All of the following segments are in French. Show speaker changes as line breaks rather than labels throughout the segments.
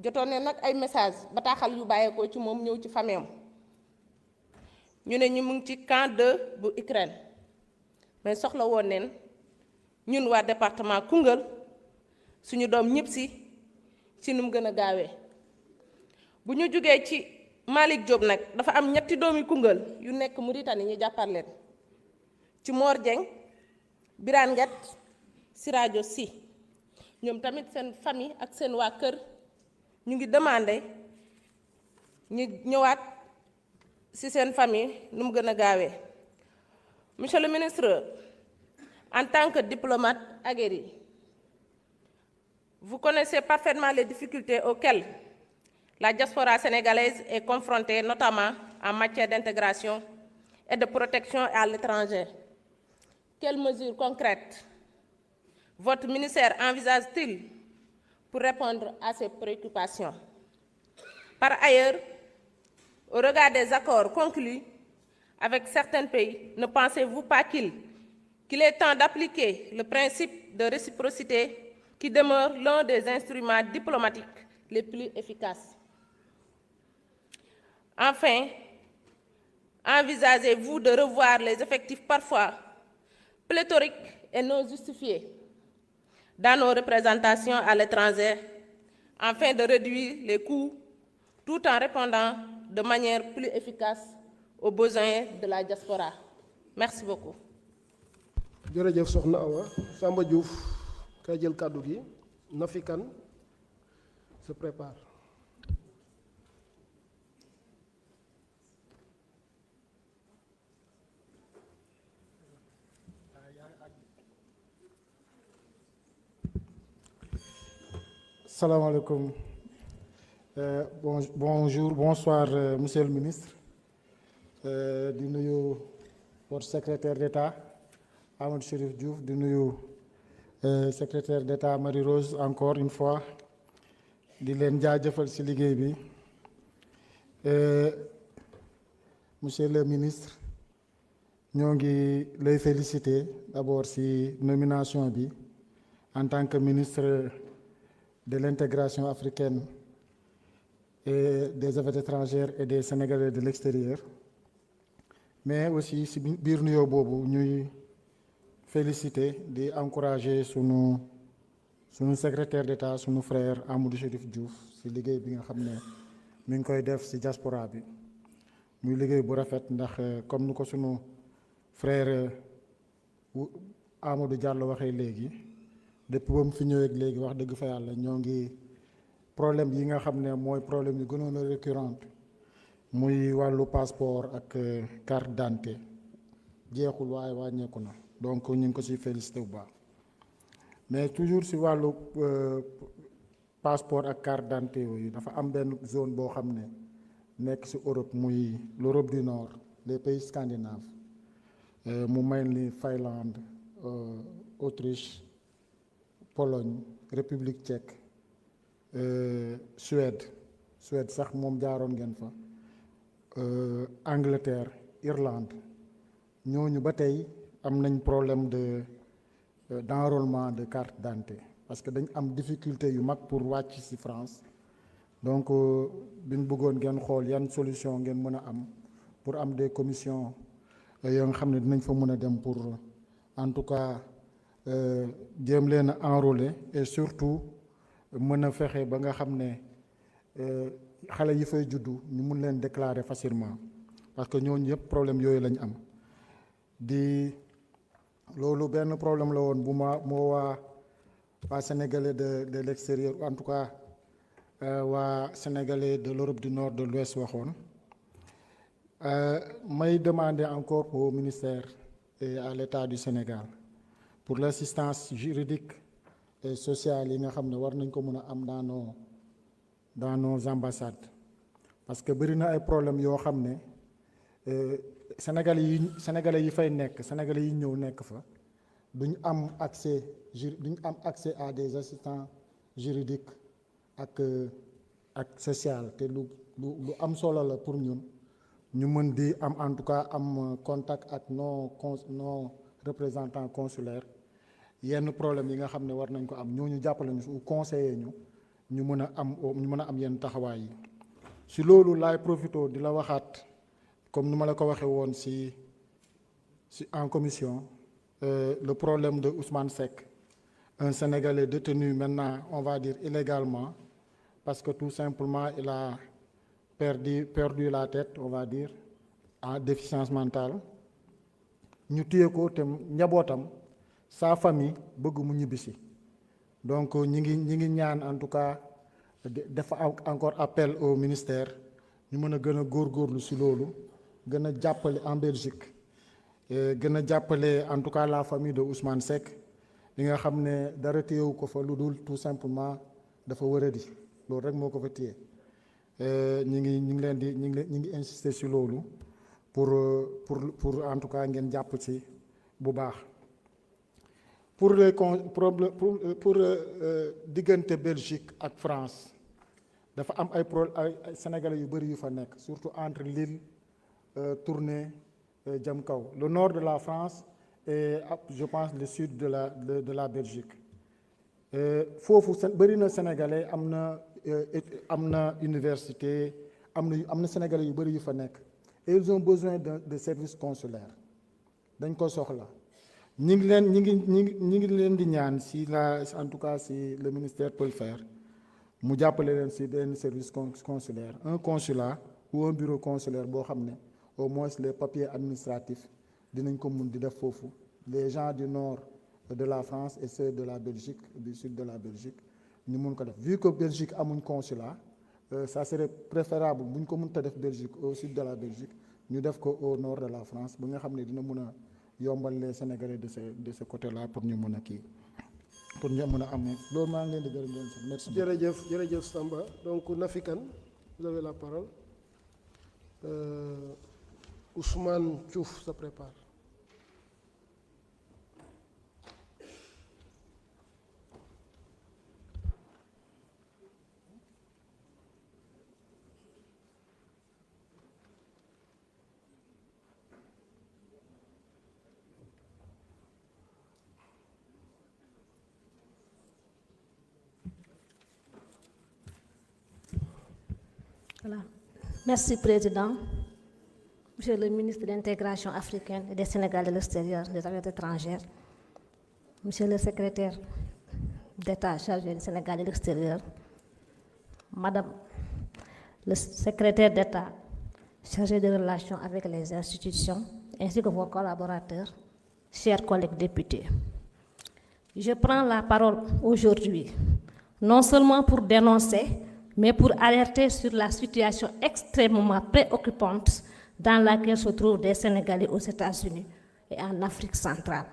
jotoon ne nag ay message bataaxal yu bàyyeekoo ci moom ñëw ci famille am ñu ne ñu mu ngi ci camp 2 bu Ukraine mais soxla woon neen ñun waa département Koungheul suñu doom ñëpp si nu mu gën a gaawee bu ñu jógee ci Malick Diop nag dafa am ñetti doomi Koungheul yu nekk Mauritanie ñu jàppal leen ci Mor Dieng Birane Nguet Siradio Sy ñoom tamit seen famille ak seen waa kër ñu ngi demandé ñu ñëwaat ci seen famille nu mu gën a gaawee. Monsieur le ministre, en tant que diplomate aguerri, vous connaissez parfaitement les difficultés auxquelles la diaspora sénégalaise est confrontée, notamment en matière d'intégration et de protection à l'étranger. Quelles mesures concrètes votre ministère envisage-t-il pour répondre à ces préoccupations? Par ailleurs, au regard des accords conclus avec certains pays, ne pensez-vous pas qu'il est temps d'appliquer le principe de réciprocité qui demeure l'un des instruments diplomatiques les plus efficaces? Enfin, envisagez-vous de revoir les effectifs parfois pléthoriques et non justifiés dans nos représentations à l'étranger, afin de réduire les coûts tout en répondant de manière plus efficace aux besoins de la diaspora? Merci beaucoup.
jërëjëf soxna Awa. Samba Diouf kay jël kàddu gi. Nafi Kane se prépare.
Salam alaikum. Bonjour, bonsoir, monsieur le ministre. Di nuyu votre secrétaire d'État, Amadou Chérif Diouf, di nuyu secrétaire d'État Marie-Rose encore une fois, di leen jaajëfal ci liggéey bi. Monsieur le ministre, ñoo ngi lay féliciter d'abord ci nomination bi en tant que ministre de l'intégration africaine et des affaires étrangères et des Sénégalais de l'extérieur, mais aussi ci biir nuyoo boobu ñuy féliciter di encourager sunu secrétaire d'État sunu frère Amadou Chérif Diouf ci liggéey bi nga xam ne mi ngi koy def ci diaspora bi muy liggéey bu rafet ndax comme ni ko sunu frère Amadou Diallo waxee léegi depuis ba mu fi ñëwee léegi wax dëgg fa yàlla ñoo ngi problème yi nga xam ne mooy problème yu gënoon a récurrent muy wàllu passeport ak carte d'identité jeexul waaye wàññeeku na donc ñu ngi ko ci félicité bu baax mais toujours ci wàllu passeport ak carte d'identité yooyu dafa am benn zone boo xam ne nekk ci Europe muy l'Europe du Nord les pays scandinaves mu mel ni Finlande Autriche Pologne République tchèque Suède sax moom jaaroon ngeen fa Angleterre Irlande ñooñu ba tey am nañ problème d'enrôlement de carte d'identité parce que dañ am difficulté yu mag pour wàcc ci France donc biñ bëggoon ngeen xool yan solution ngeen mën a am pour am des commissions yoo nga xam ne dinañ fa mën a dem pour en tout cas jéem leen a enrôler et surtout mën a fexe ba nga xam ne xale yi fay juddu ñu mun leen déclarer facilement parce que ñooñu yëpp problème yooyu lañ am di loolu benn problème la woon bu moo waa sénégalais de l'extérieur en tout cas waa sénégalais de l'Europe du Nord de l'Ouest waxoon may demander encore au ministère et à l'État du Sénégal pour l'assistance juridique et sociale yi nga xam ne war nañ ko mën a am dans nos ambassades parce que bëri na ay problèmes yoo xam ne sénégalais yi fay nekk sénégalais yi ñëw nekk fa duñ am accès à des assistants juridiques ak social te lu am solo la pour ñun ñu mën di am en tout cas am contact ak nos représentants consulaires yenn problème yi nga xam ne war nañ ko am ñooñu jàppale ñu ou conseiller ñu ñu mën a am yenn taxawaay yi si loolu laay profité di la waxaat comme ni ma la ko waxee woon si en commission le problème de Ousmane Seck, un Sénégalais détenu maintenant, on va dire illégalement, parce que tout simplement il a perdu la tête, on va dire, en déficience mentale. Ñu téye ko te njabootam sa famille bëgg mu ñibbisi donc ñi ngi ñaan en tout cas def encore appel au ministère ñu mën a gën a góorgóorlu si loolu gën a jàppale en Belgique gën a jàppale en tout cas la famille de Ousmane Seck li nga xam ne dara téyewu ko fa lu dul tout simplement dafa wëradi loolu rek moo ko fa téye ñi ngi insister si loolu pour en tout cas ngeen jàpp ci bu baax pour diggante Belgique ak France dafa am ay Sénégalais yu bëri yu fa nekk surtout entre Lille Tournai jëm kaw le nord de la France et je pense le sud de la Belgique foofu bëri na Sénégalais am na université am na Sénégalais yu bëri yu fa nekk et ils ont besoin de services consulaires dañ ko soxla ñi ngi leen di ñaan en tout cas si le ministère peut le faire mu jàppale leen si benn service consulaire un consulat ou un bureau consulaire boo xam ne au moins les papiers administratifs dinañ ko mun di def foofu les gens du nord de la France et ceux de la Belgique du sud de la Belgique ñu mun ko def vu que Belgique amuñ consulat ça serait préférable bu ñu ko mënta def Belgique au sud de la Belgique ñu def ko au nord de la France bu nga xam ne dina mën a yombal les Sénégalais de ce côté là pour ñu mën a pour ñu mën a am loolu maa ngi leen di gërëm leen sax merci.
jërëjëf Samba donc Nafi Kane vous avez la parole Ousmane Diouf se prépare.
Voilà. Merci, Président. Monsieur le ministre de l'Intégration africaine et des Sénégalais de l'extérieur, des Affaires étrangères, Monsieur le secrétaire d'État chargé du Sénégal de l'extérieur, Madame le secrétaire d'État chargé des relations avec les institutions, ainsi que vos collaborateurs, chers collègues députés. Je prends la parole aujourd'hui, non seulement pour dénoncer, mais pour alerter sur la situation extrêmement préoccupante dans laquelle se trouvent des Sénégalais aux États-Unis et en Afrique centrale.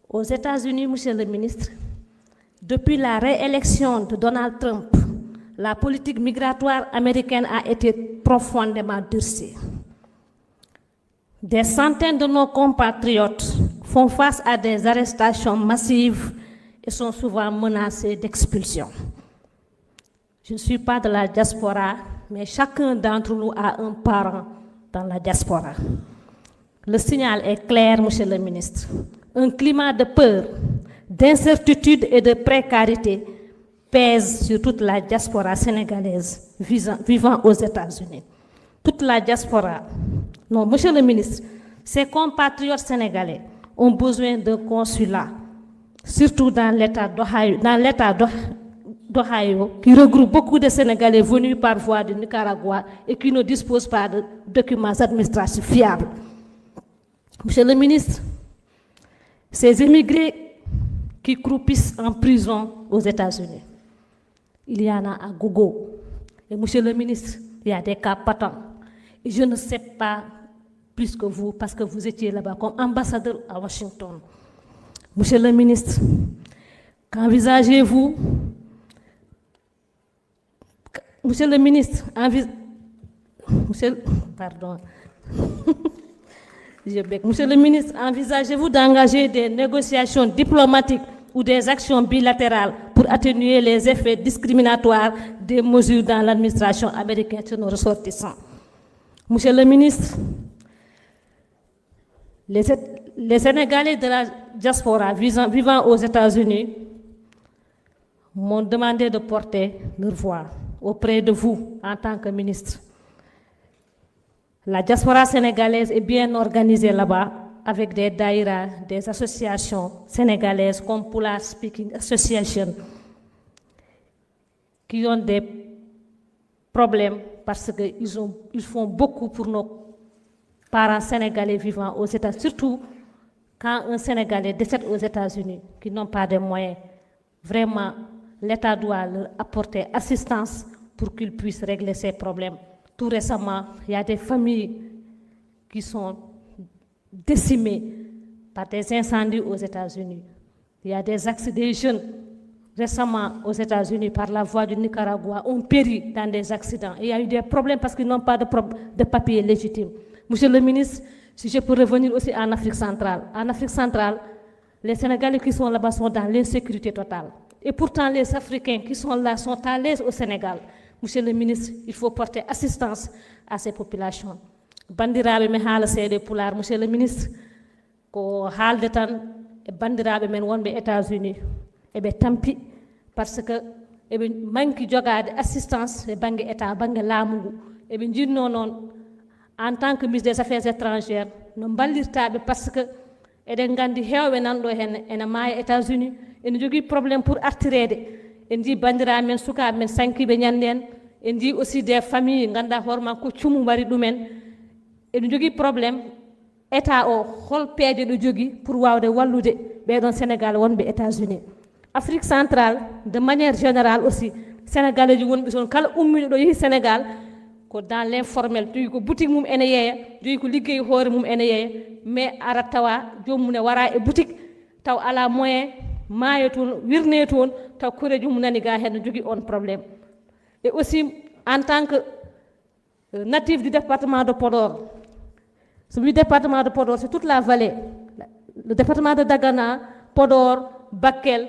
Aux États-Unis, Monsieur le ministre, depuis la réélection de Donald Trump, la politique migratoire américaine a été profondément durcie. Des centaines de nos compatriotes font face à des arrestations massives et sont souvent menacés d'expulsion. Je ne suis pas de la diaspora, mais chacun d'entre nous a un parent dans la diaspora. Le signal est clair, Monsieur le ministre. Un climat de peur, d'incertitude et de précarité pèse sur toute la diaspora sénégalaise vivant aux États-Unis. Toute la diaspora, non, Monsieur le ministre, ces compatriotes sénégalais ont besoin d'un consulat, surtout dans l'État d'Ohio, qui regroupe beaucoup de Sénégalais venus par voie du Nicaragua et qui ne disposent pas de documents administratifs fiables. Monsieur le ministre, ces immigrés qui croupissent en prison aux États-Unis, il y en a à gogo. Et monsieur le ministre, il y a des cas patents. Et je ne sais pas plus que vous, parce que vous étiez là-bas comme ambassadeur à Washington. Monsieur le ministre, qu'envisagez-vous? Monsieur le ministre, Monsieur le ministre, envisagez-vous d'engager des négociations diplomatiques ou des actions bilatérales pour atténuer les effets discriminatoires des mesures dans l'administration américaine sur nos ressortissants? Monsieur le ministre, les Sénégalais de la diaspora vivant aux États-Unis m'ont demandé de porter leur voix auprès de vous en tant que ministre. La diaspora sénégalaise est bien organisée là-bas avec des daïras, des associations sénégalaises comme Pula Speaking Association qui ont des problèmes parce qu'ils font beaucoup pour nos parents sénégalais vivant aux États-Unis, surtout quand un Sénégalais décède aux États-Unis, qui n'ont pas de moyens. Vraiment, l'État doit leur apporter assistance pour qu'ils puissent régler ces problèmes. Tout récemment, il y a des familles qui sont décimées par des incendies aux États-Unis. Il y a des accidents, des jeunes récemment aux États-Unis par la voie du Nicaragua ont péri dans des accidents. Et il y a eu des problèmes parce qu'ils n'ont pas de papiers légitimes. Monsieur le ministre, si je peux revenir aussi en Afrique centrale. En Afrique centrale, les Sénégalais qui sont là-bas sont dans l'insécurité totale. Et pourtant, les Africains qui sont là sont à l'aise au Sénégal. Monsieur le ministre, il faut porter assistance à ces populations. Bandiraɓe mi haala seeɗe Pulaar, monsieur le ministre, ko haalde tan e bandiraɓe men wonɓe États-Unis eɓe tampi par ce que eɓe manki jogade assistance e banggue état banggue laamu ngu eɓe jinno noon en tant que ministre des affaires étrangères no ballirtaɓe par ce que eɗen gandi hewɓe nanɗo hen ene maaya États-Unis ene jogui probléme pour artirede en ji bandiraɓe men sukaɓe men sankiɓe ñande en en ji aussi des familles ganduɗa hoorema ko cuumu wari ɗumen ene jogui probléme état o hol peeje ɗo jogui pour wawde wallude ɓeɗon Sénégal wonɓe États-Unis. Afrique centrale de manière générale aussi sénégalais ji wonɓe toon kala ummiɗo ɗo yeehi Sénégal ko dans l'informel jogui ko boutique mum ene yeeya jogui ko ligguey hoore mum ene yeeya mais ara tawa jomum ne wara e boutique taw ala moyen maayo toon wirne toon taw koreji mum nani ga hen ne jogui on probléme. Et aussi en tant que natif du département de Podor, le département de Podor c'est toute la vallée, le département de Dagana, Podor, Bakel,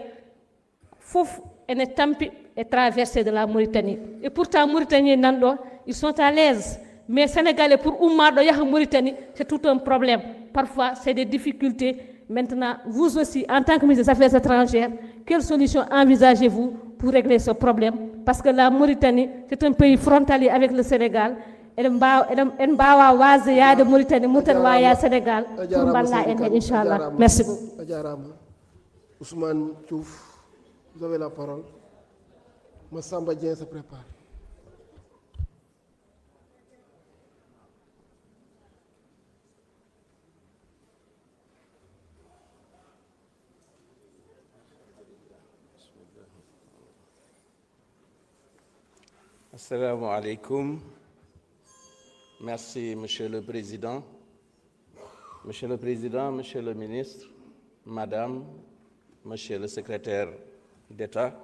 fof ene tampi et traversé de la Mauritanie. Et pourtant Mauritanie nanɗo ils sont à l'aise, mais Sénégalais pour ummarɗo yaha Mauritanie c'est tout un problème. Parfois c'est des difficultés. Maintenant, vous aussi, en tant que ministre des Affaires étrangères, quelles solutions envisagez-vous pour régler ce problème? Parce que la Mauritanie, c'est un pays frontalier avec le Sénégal. En mbawa wasde yaade Mauritanie mutan waya Sénégal pour balla en hen inchallah. Merci beaucoup.
Ousmane Diouf, vous avez la parole. Massamba Dieng se prépare.
Assalamu alaikum. Merci, Monsieur le Président. Monsieur le Président, Monsieur le Ministre, Madame, Monsieur le Secrétaire d'État,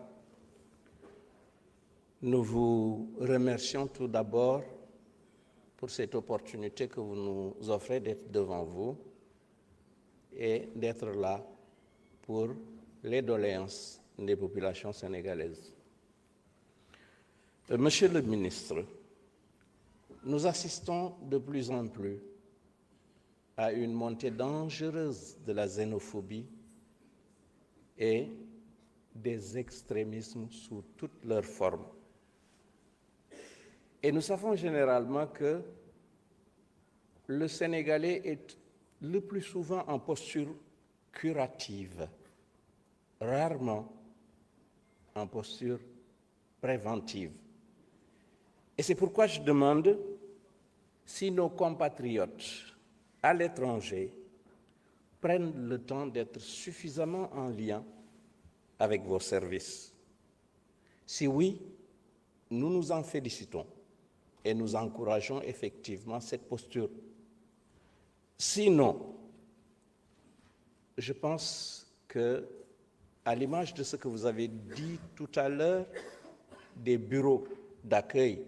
nous vous remercions tout d'abord pour cette opportunité que vous nous offrez d'être devant vous et d'être là pour les doléances des populations sénégalaises. Monsieur le ministre, nous assistons de plus en plus à une montée dangereuse de la xénophobie et des extrémismes sous toutes leurs formes. Et nous savons généralement que le Sénégalais est le plus souvent en posture curative, rarement en posture préventive. Et c'est pourquoi je demande si nos compatriotes à l'étranger prennent le temps d'être suffisamment en lien avec vos services. Si oui, nous nous en félicitons et nous encourageons effectivement cette posture. Sinon, je pense que, à l'image de ce que vous avez dit tout à l'heure, des bureaux d'accueil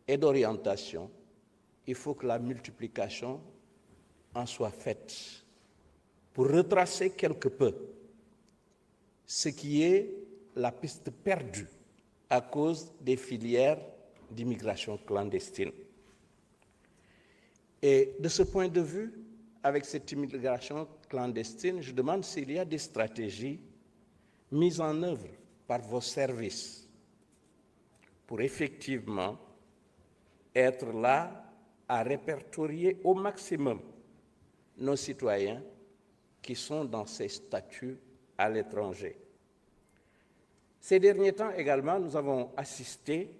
et d'orientation, il faut que la multiplication en soit faite pour retracer quelque peu ce qui est la piste perdue à cause des filières d'immigration clandestine. Et de ce point de vue, avec cette immigration clandestine, je demande s'il y a des stratégies mises en œuvre par vos services pour effectivement être là à répertorier au maximum nos citoyens qui sont dans ces statuts à l'étranger. Ces derniers temps également, nous avons assisté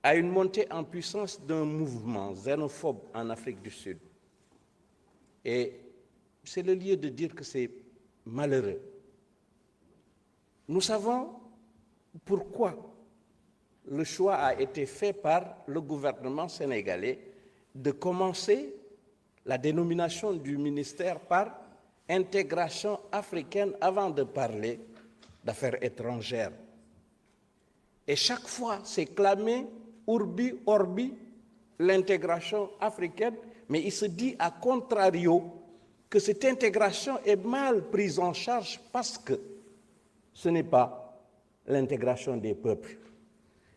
à une montée en puissance d'un mouvement xénophobe en Afrique du Sud. Et c'est le lieu de dire que c'est malheureux. Nous savons pourquoi le choix a été fait par le gouvernement sénégalais de commencer la dénomination du ministère par intégration africaine avant de parler d'affaires étrangères. Et chaque fois, c'est clamé urbi, orbi, l'intégration africaine, mais il se dit à contrario que cette intégration est mal prise en charge parce que ce n'est pas l'intégration des peuples.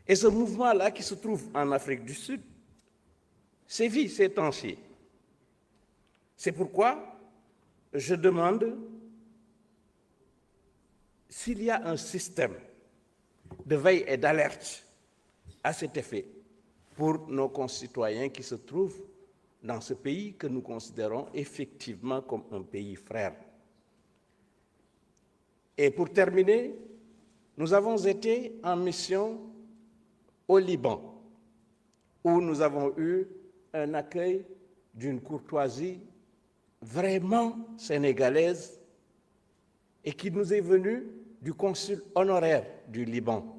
Et ce mouvement-là qui se trouve en Afrique du Sud sévit ces temps-ci. C'est pourquoi je demande s'il y a un système de veille et d'alerte à cet effet pour nos concitoyens qui se trouvent dans ce pays que nous considérons effectivement comme un pays frère. Et pour terminer, nous avons été en mission au Liban, où nous avons eu un accueil d'une courtoisie vraiment sénégalaise et qui nous est venue du consul honoraire du Liban.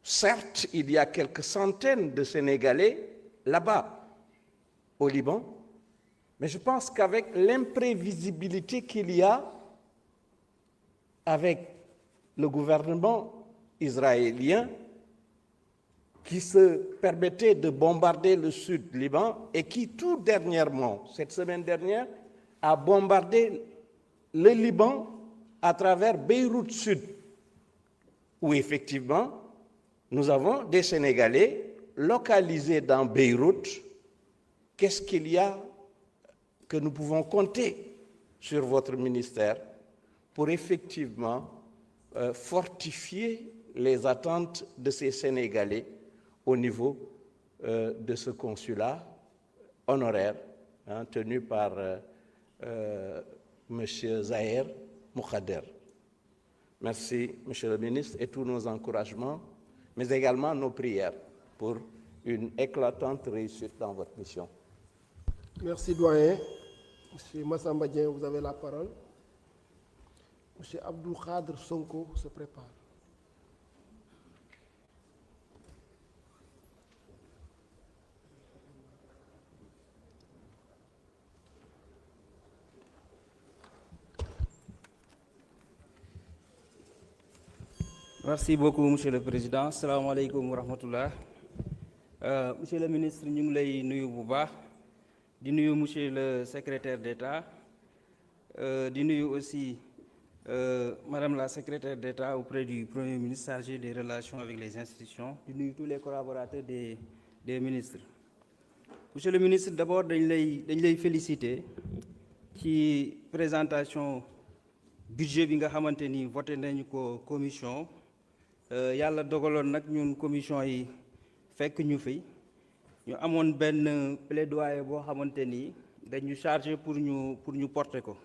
Certes, il y a quelques centaines de Sénégalais là-bas, au Liban, mais je pense qu'avec l'imprévisibilité qu'il y a avec le gouvernement israélien qui se permettait de bombarder le sud du Liban et qui tout dernièrement, cette semaine dernière, a bombardé le Liban à travers Beyrouth Sud, où effectivement, nous avons des Sénégalais localisés dans Beyrouth. Qu'est-ce qu'il y a que nous pouvons compter sur votre ministère pour effectivement fortifier les attentes de ces Sénégalais au niveau de ce consulat honoraire tenu par M. Zahir Moukhader. Merci, M. le ministre, et tous nos encouragements, mais également nos prières pour une éclatante réussite dans votre mission.
Merci, doyen. Monsieur Massamba Dieng, vous avez la parole. Monsieur Abdou Khadr Sonko se prépare.
Merci beaucoup, Monsieur le Président. Salam alaikum wa rahmatullah. Monsieur le ministre, nous lay nuyu bu baax di nuyu Monsieur le secrétaire d'État, di nuyu aussi Madame la secrétaire d'État auprès du Premier ministre chargé des relations avec les institutions, di nuyu tous les collaborateurs des ministres. Monsieur le ministre, d'abord dañ lay féliciter ci présentation budget bi nga xamante ni voté nañu ko commission. Yàlla dogaloon nag ñun commission yi fekk ñu fi ñu amoon benn plaidoyer boo xamante ni dañu chargé pour ñu porter ko